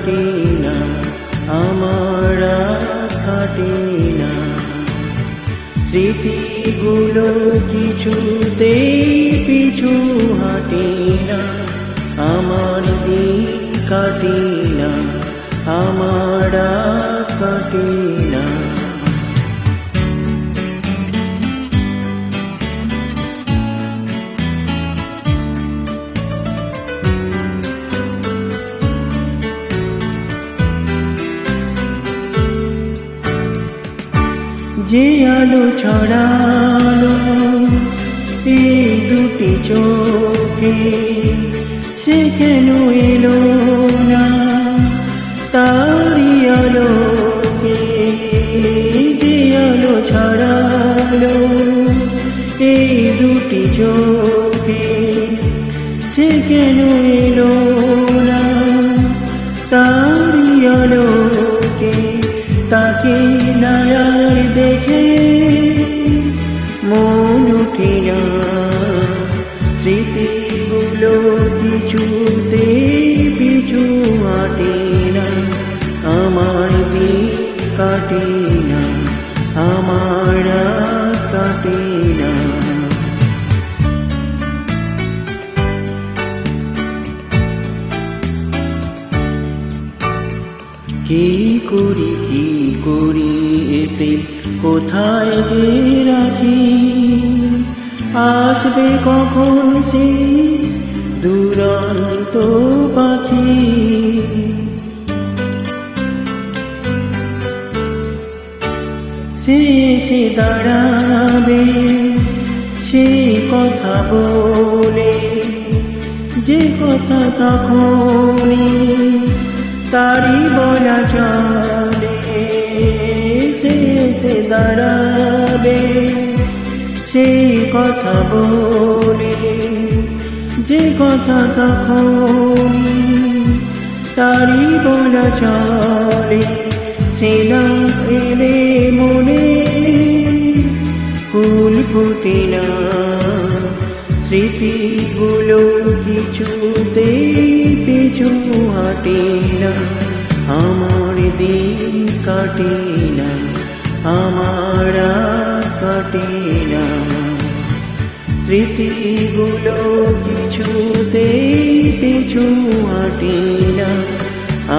কাটে না, আমার আর কাটে না। স্মৃতিগুলো কিছুতেই পিছু হাঁটে না, আমার দিন কাটে না, আমার আর কাটে না। যে আলো ছড়ালো এই দুটি চোখে, সে কেন এলো না তারি আলোকে? যে আলো ছড়ালো এই দুটি চোখে, সে কেন এলো না তারি আলোকে? তাকে নায়ার দেখে মন উঠে না, স্মৃতিগুলো কিছুতে পিছু হাঁটে না, আমার দিন কাটে না, আমার আর কাটে না। কি করি এতে কোথায় যে রাখি? আসবে কখন সে দুরন্ত পাখি? সে এসে দাঁড়াবে সে কথা বলে, যে কথা তখনই তারি বলা চলে। সে এসে দাঁড়াবে সেই কথা বলে, যে কথা তখন তারি বলা চলে। সে না এলে মনে ফুল ফুটে না, স্মৃতিগুলো কিছুতেই পিছু হাঁটে না, আমার দিন কাটে না, আমার আর কাটে না। স্মৃতিগুলো কিছুতেই পিছু হাঁটে না,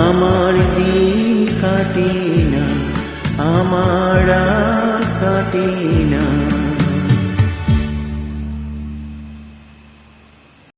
আমার দিন কাটে না, আমার আর কাটে না।